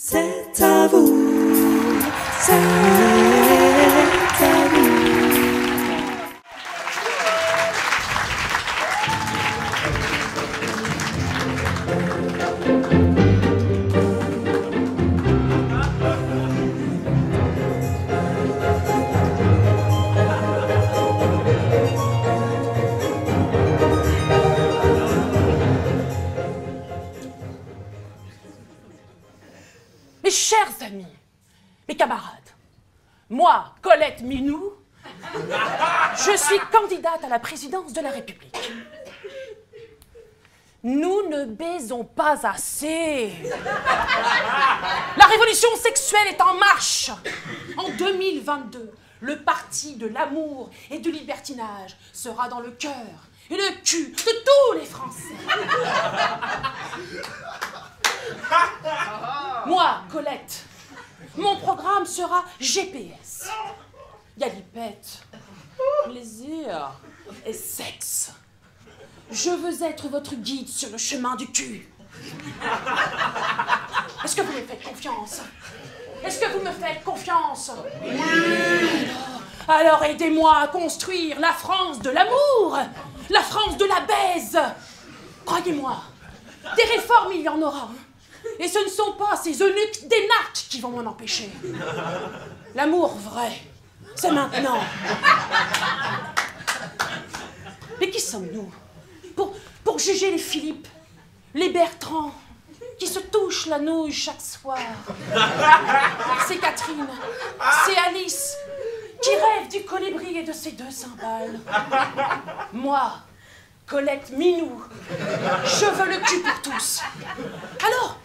C'est à vous, c'est à vous. Mes chers amis, mes camarades, moi, Colette Minou, je suis candidate à la présidence de la République. Nous ne baisons pas assez. La révolution sexuelle est en marche. En 2022, le parti de l'amour et du libertinage sera dans le cœur et le cul de tous les Français. Moi, Colette, mon programme sera GPS. Yalipette, plaisir et sexe. Je veux être votre guide sur le chemin du cul. Est-ce que vous me faites confiance? Est-ce que vous me faites confiance? Oui. Alors aidez-moi à construire la France de l'amour, la France de la baise. Croyez-moi, des réformes il y en aura. Et ce ne sont pas ces eunuques d'énarques qui vont m'en empêcher. L'amour vrai, c'est maintenant. Mais qui sommes-nous pour juger les Philippe, les Bertrand, qui se touchent la nouille chaque soir? C'est Catherine, c'est Alice, qui rêve du colibri et de ses 2 cymbales. Moi, Colette Minou, je veux le cul pour tous. Alors,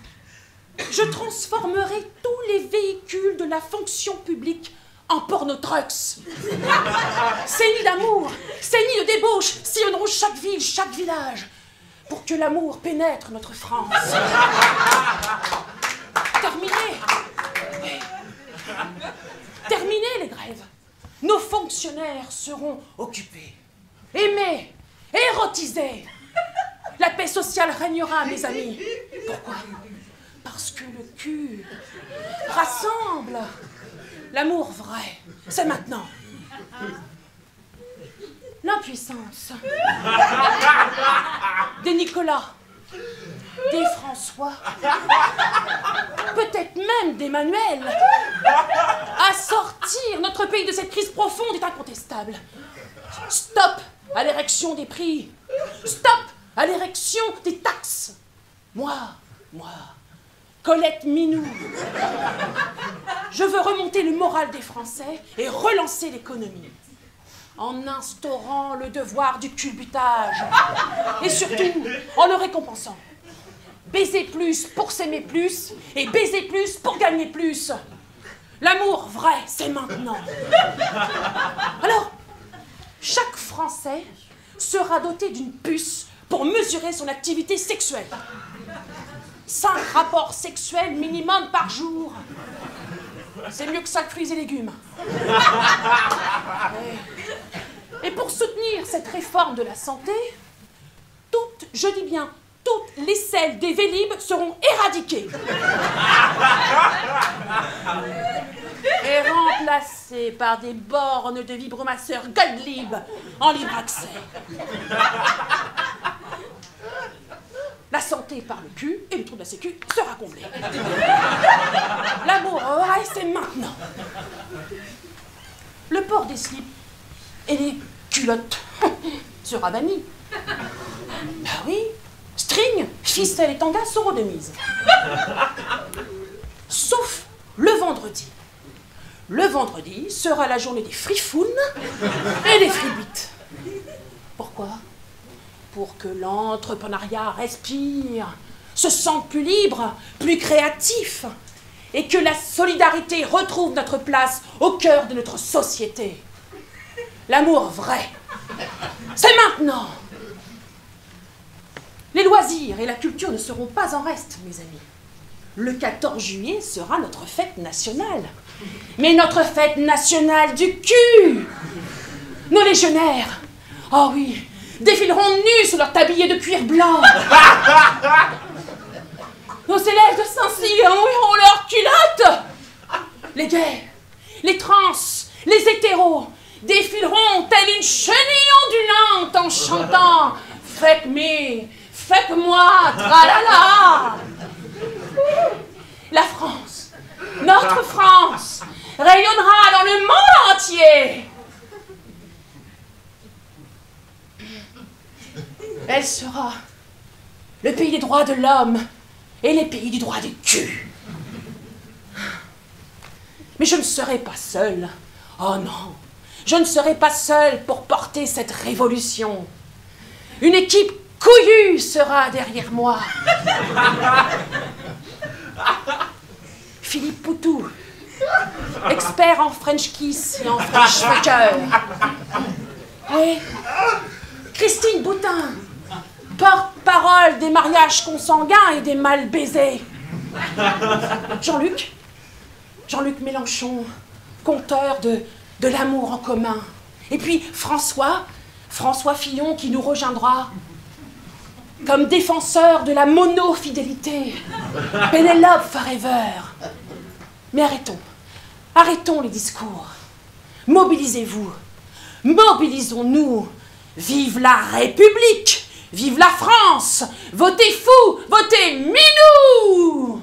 je transformerai tous les véhicules de la fonction publique en porno-trucks. Ces nids d'amour, ces nids de débauche sillonneront chaque ville, chaque village, pour que l'amour pénètre notre France. Terminez les grèves. Nos fonctionnaires seront occupés, aimés, érotisés. La paix sociale régnera, mes amis. Pourquoi ? Parce que le cul rassemble. L'amour vrai, c'est maintenant. L'impuissance des Nicolas, des François, peut-être même d'Emmanuel, à sortir notre pays de cette crise profonde est incontestable. Stop à l'érection des prix. Stop à l'érection des taxes. Moi, Colette Minou, je veux remonter le moral des Français et relancer l'économie en instaurant le devoir du culbutage et surtout en le récompensant. Baiser plus pour s'aimer plus et baiser plus pour gagner plus. L'amour vrai, c'est maintenant. Alors, chaque Français sera doté d'une puce pour mesurer son activité sexuelle. 5 rapports sexuels minimum par jour. C'est mieux que 5 fruits et légumes. Et pour soutenir cette réforme de la santé, toutes, je dis bien, toutes les selles des Vélib seront éradiquées. Et remplacées par des bornes de vibromasseurs Gottlieb en libre accès. La santé par le cul et le trou de la sécu sera comblé. L'amour vrai, c'est maintenant. Le port des slips et les culottes sera banni. Ben oui, string, ficelle et tanga seront de mise. Sauf le vendredi. Le vendredi sera la journée des frifounes et des fribites. Pourquoi ? Pour que l'entrepreneuriat respire, se sente plus libre, plus créatif, et que la solidarité retrouve notre place au cœur de notre société. L'amour vrai, c'est maintenant. Les loisirs et la culture ne seront pas en reste, mes amis. Le 14 juillet sera notre fête nationale. Mais notre fête nationale du cul. Nos légionnaires, oh oui, défileront nus sur leur tablier de cuir blanc. Nos élèves de Saint-Cyr mouilleront leur cul Les gays, les trans, les hétéros défileront telle une chenille ondulante en chantant « Fuck me, fuck moi, tralala ». La France, notre France, rayonnera dans le monde entier. Elle sera le pays des droits de l'homme et les pays du droit du cul. Mais je ne serai pas seule. Oh non, je ne serai pas seule pour porter cette révolution. Une équipe couillue sera derrière moi. Philippe Poutou, expert en French kiss et en French fucker. Oui, Christine Boutin, porte-parole des mariages consanguins et des mal baisés. Jean-Luc Mélenchon, conteur de l'amour en commun. Et puis François Fillon qui nous rejoindra comme défenseur de la monofidélité. Pénélope forever. Mais arrêtons les discours. Mobilisez-vous. Mobilisons-nous. Vive la République. Vive la France. Votez fou. Votez Minou.